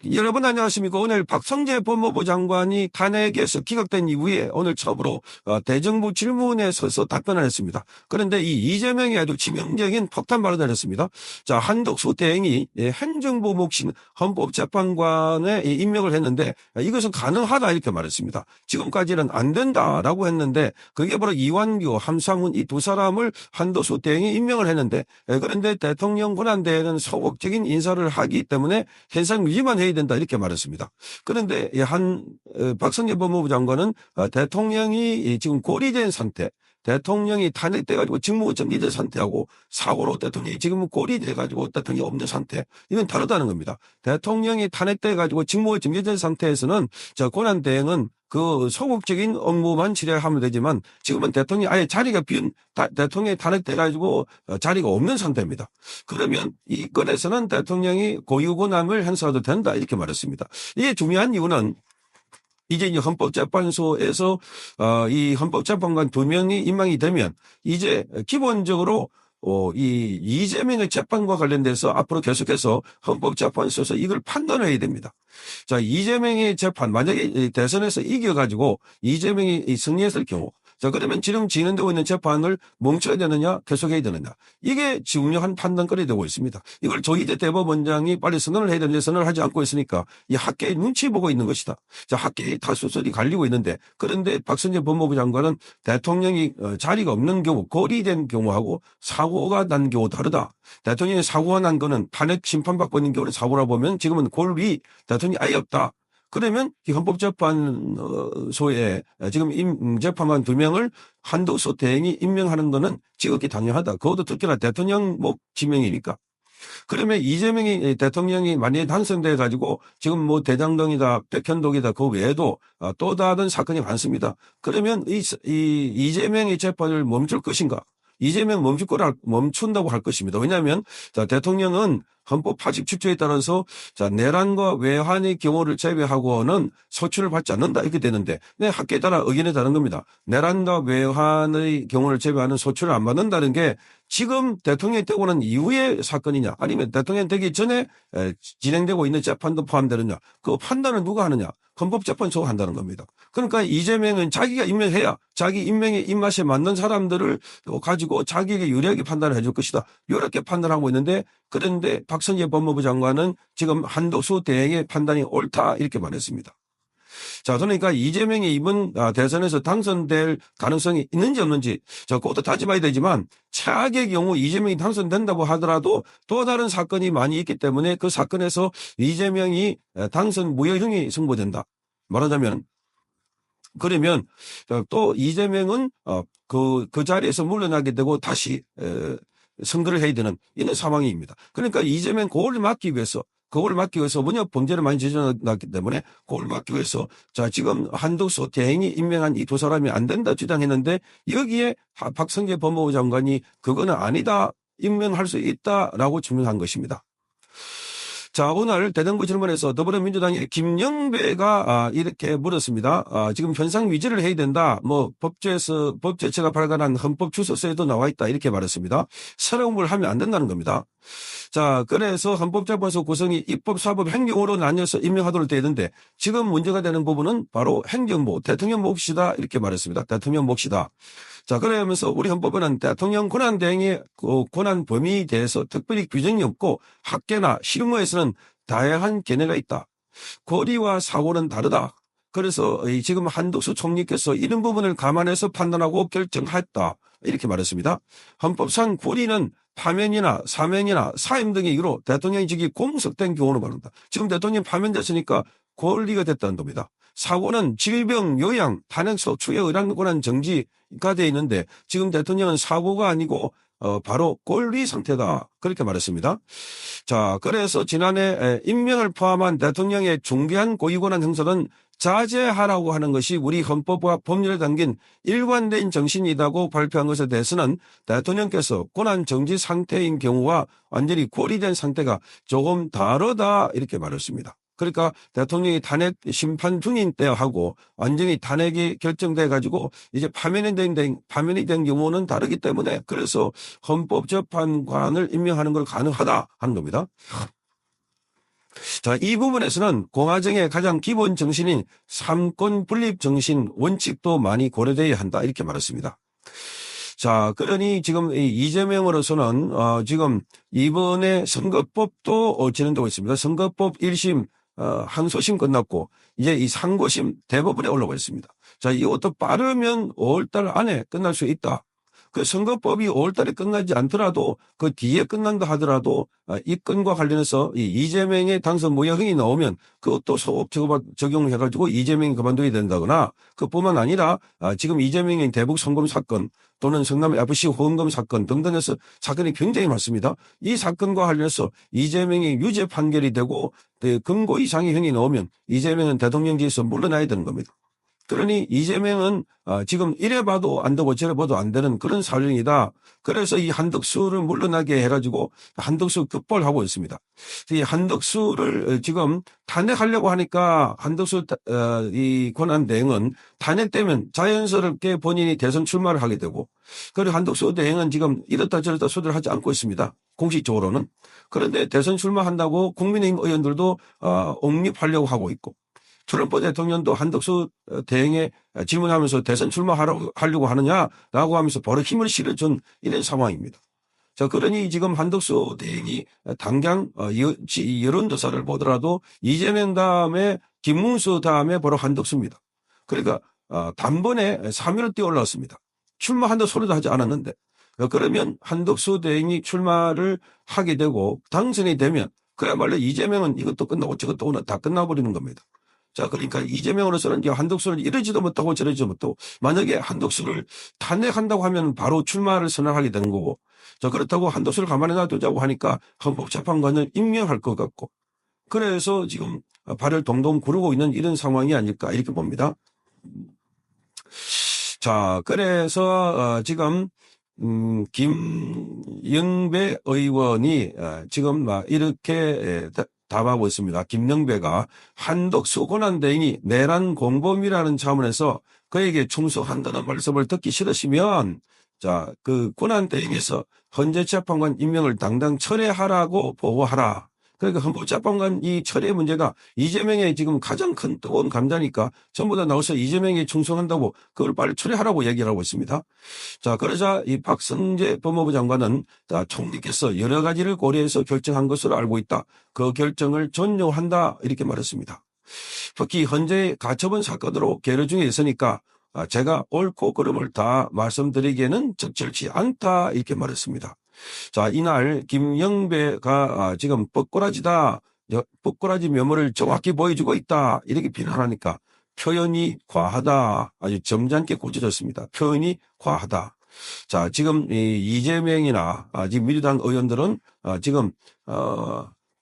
여러분 안녕하십니까. 오늘 박성재 법무부 장관이 탄핵에서 기각된 이후에 오늘 처음으로 대정부 질문에 서서 답변을 했습니다. 그런데 이 이재명이 아주 치명적인 폭탄 발언을 했습니다. 자, 한덕수 대행이 행정부 몫인 헌법재판관에 임명을 했는데 이것은 가능하다 이렇게 말했습니다. 지금까지는 안 된다라고 했는데 그게 바로 이완규, 함상훈 이 두 사람을 한덕수 대행이 임명을 했는데 그런데 대통령 권한대행은 소극적인 인사를 하기 때문에 현상 유지만 해야 된다 이렇게 말했습니다. 그런데 박성재 법무부 장관은 대통령이 지금 고리된 상태, 대통령이 탄핵돼가지고 직무 정지된 상태하고 사고로 대통령이 지금 고리돼가지고 대통령이 없는 상태, 이건 다르다는 겁니다. 대통령이 탄핵돼가지고 직무 정지된 상태에서는 권한 대행은 그 소극적인 업무만 처리하면 되지만 지금은 대통령이 아예 자리가 비운 대통령이 탄핵돼가지고 자리가 없는 상태입니다. 그러면 이 건에서는 대통령이 고유 권한을 행사해도 된다 이렇게 말했습니다. 이게 중요한 이유는 이제 헌법재판소에서 이 헌법재판관 2명이 임명이 되면 이제 기본적으로 이 이재명의 재판과 관련돼서 앞으로 계속해서 헌법재판소에서 이걸 판단해야 됩니다. 자, 이재명의 재판 만약에 대선에서 이겨가지고 이재명이 승리했을 경우 자, 그러면 지금 진행되고 있는 재판을 멈춰야 되느냐, 계속해야 되느냐. 이게 중요한 판단거리 되고 있습니다. 이걸 조희대 대법원장이 빨리 선언을 해야 되는데 선언을 하지 않고 있으니까 이 학계의 눈치 보고 있는 것이다. 자, 학계의 다수설이 갈리고 있는데 그런데 박성재 법무부 장관은 대통령이 자리가 없는 경우, 고리된 경우하고 사고가 난 경우 다르다. 대통령이 사고가 난 거는 탄핵 심판받고 있는 경우는 사고라 보면 지금은 고리, 대통령이 아예 없다. 그러면 이 헌법재판소에 지금 재판관 2명을 한덕수 대행이 임명하는 것은 지극히 당연하다. 그것도 특히나 대통령 지명이니까. 그러면 이재명이 대통령이 만약에 당선돼 가지고 지금 뭐 대장동이다, 백현동이다 그 외에도 또 다른 사건이 많습니다. 그러면 이재명의 재판을 멈출 것인가? 이재명 멈춘다고 할 것입니다. 왜냐하면 대통령은 헌법 87조에 따라서 내란과 외환의 경우를 제외하고는 소출을 받지 않는다 이렇게 되는데 학계에 따라 의견이 다른 겁니다. 내란과 외환의 경우를 제외하는 소출을 안 받는다는 게 지금 대통령이 되고 난 이후의 사건이냐 아니면 대통령이 되기 전에 진행되고 있는 재판도 포함되느냐 그 판단을 누가 하느냐 헌법재판소가 한다는 겁니다. 그러니까 이재명은 자기가 임명해야 자기 임명의 입맛에 맞는 사람들을 가지고 자기에게 유리하게 판단을 해줄 것이다. 이렇게 판단하고 있는데 그런데 박성재 법무부 장관은 지금 한덕수 대행의 판단이 옳다 이렇게 말했습니다. 자, 그러니까 이재명이 이번 대선에서 당선될 가능성이 있는지 없는지 그것도 따져봐야 되지만 최악의 경우 이재명이 당선된다고 하더라도 또 다른 사건이 많이 있기 때문에 그 사건에서 이재명이 당선 무효형이 승부된다. 말하자면 그러면 또 이재명은 그 자리에서 물러나게 되고 다시 선거를 해야 되는 이런 상황입니다. 그러니까 이재명 그걸 막기 위해서 뭐냐 범죄를 많이 저질렀기 때문에 그걸 막기 위해서 지금 한덕수 대행이 임명한 이 두 사람이 안 된다 주장했는데 여기에 박성재 법무부 장관이 그거는 아니다 임명할 수 있다라고 증명한 것입니다. 자, 오늘 대정부 질문에서 더불어민주당의 김영배가 이렇게 물었습니다. 지금 현상 유지를 해야 된다. 법 제처가 발간한 헌법 추서서에도 나와 있다. 이렇게 말했습니다. 새로운 걸 하면 안 된다는 겁니다. 자, 그래서 헌법재판소 구성이 입법, 사법, 행정으로 나뉘어서 임명하도록 되어 있는데 지금 문제가 되는 부분은 바로 행정부, 대통령 몫이다. 이렇게 말했습니다. 대통령 몫이다. 자, 그러면서 우리 헌법에는 대통령 권한 대행의 그 권한 범위에 대해서 특별히 규정이 없고 학계나 실무에서는 다양한 견해가 있다. 고리와 사고는 다르다. 그래서 지금 한덕수 총리께서 이런 부분을 감안해서 판단하고 결정했다. 이렇게 말했습니다. 헌법상 고리는 파면이나 사면이나 사임 등의 이유로 대통령직이 공석된 경우로 말한다. 지금 대통령이 파면됐으니까 권리가 됐다는 겁니다. 사고는 질병, 요양, 탄핵소, 추에 의한 권한 정지가 되어 있는데 지금 대통령은 사고가 아니고 바로 권리 상태다. 그렇게 말했습니다. 자, 그래서 지난해 임명을 포함한 대통령의 중대한 고유권한 행사는 자제하라고 하는 것이 우리 헌법과 법률에 담긴 일관된 정신이라고 발표한 것에 대해서는 대통령께서 권한 정지 상태인 경우와 완전히 고리된 상태가 조금 다르다 이렇게 말했습니다. 그러니까 대통령이 탄핵 심판 중인 때하고 완전히 탄핵이 결정돼 가지고 이제 파면이 된 경우는 다르기 때문에 그래서 헌법재판관을 임명하는 걸 가능하다 하는 겁니다. 자, 이 부분에서는 공화정의 가장 기본 정신인 삼권 분립 정신 원칙도 많이 고려되어야 한다 이렇게 말했습니다. 자, 그러니 지금 이재명으로서는 지금 이번에 선거법도 진행되고 있습니다. 선거법 1심 항소심 끝났고 이제 이 상고심 대법원에 올라오고 있습니다. 자, 이것도 빠르면 5월달 안에 끝날 수 있다. 그 선거법이 5월달에 끝나지 않더라도 그 뒤에 끝난다 하더라도 이 건과 관련해서 이 이재명의 당선 무효형이 나오면 그것도 소급 적용해가지고 이재명이 그만둬야 된다거나 그뿐만 아니라 지금 이재명의 대북 송금 사건 또는 성남 FC 후원금 사건 등등 해서 사건이 굉장히 많습니다. 이 사건과 관련해서 이재명이 유죄 판결이 되고 금고 이상의 형이 나오면 이재명은 대통령직에서 물러나야 되는 겁니다. 그러니 이재명은 지금 이래 봐도 안 되고 저래 봐도 안 되는 그런 사정이다. 그래서 이 한덕수를 물러나게 해가지고 한덕수 급벌하고 있습니다. 이 한덕수를 지금 탄핵하려고 하니까 한덕수 이 권한대행은 탄핵되면 자연스럽게 본인이 대선 출마를 하게 되고 그리고 한덕수 대행은 지금 이렇다 저렇다 소리를 하지 않고 있습니다. 공식적으로는. 그런데 대선 출마한다고 국민의힘 의원들도 옹립하려고 하고 있고 트럼프 대통령도 한덕수 대행에 질문하면서 대선 출마하려고 하느냐라고 하면서 바로 힘을 실어준 이런 상황입니다. 자, 그러니 지금 한덕수 대행이 당장 여론조사를 보더라도 이재명 다음에 김문수 다음에 바로 한덕수입니다. 그러니까 단번에 3위를 뛰어 올랐습니다. 출마한다 소리도 하지 않았는데 그러면 한덕수 대행이 출마를 하게 되고 당선이 되면 그야말로 이재명은 이것도 끝나고 저것도 오늘 다 끝나버리는 겁니다. 자, 그러니까 이재명으로서는 이제 한덕수를 이러지도 못하고 저러지도 못하고 만약에 한덕수를 탄핵한다고 하면 바로 출마를 선언하게 되는 거고 자, 그렇다고 한덕수를 가만히 놔두자고 하니까 헌법재판관을 임명할 것 같고 그래서 지금 발을 동동 구르고 있는 이런 상황이 아닐까 이렇게 봅니다. 자, 그래서 지금 김영배 의원이 지금 이렇게 답하고 있습니다. 김영배가 한덕수 권한대행이 내란 공범이라는 차원에서 그에게 충성한다는 말씀을 듣기 싫으시면 자, 그 권한대행에서 헌재재판관 임명을 당당 철회하라고 보고하라. 그러니까 헌법재판관 이 철회 문제가 이재명의 지금 가장 큰 뜨거운 감자니까 전부 다 나와서 이재명에 충성한다고 그걸 빨리 철회하라고 얘기를 하고 있습니다. 자, 그러자 이 박성재 법무부 장관은 총리께서 여러 가지를 고려해서 결정한 것으로 알고 있다. 그 결정을 존중한다 이렇게 말했습니다. 특히 현재 가처분 사건으로 계류 중에 있으니까 제가 옳고 그름을 다 말씀드리기에는 적절치 않다 이렇게 말했습니다. 자, 이날 김영배가 지금 뻐꾸라지 면모를 정확히 보여주고 있다 이렇게 비난하니까 표현이 과하다 아주 점잖게 고쳐졌습니다. 표현이 과하다. 자, 지금 이재명이나 지금 민주당 의원들은 지금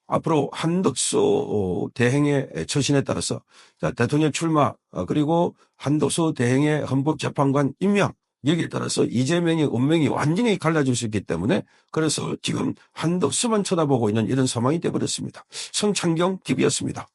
앞으로 한덕수 대행의 처신에 따라서 자, 대통령 출마 그리고 한덕수 대행의 헌법재판관 임명 여기에 따라서 이재명의 운명이 완전히 갈라질 수 있기 때문에 그래서 지금 한덕수만 쳐다보고 있는 이런 상황이 되어버렸습니다. 성창경 TV였습니다.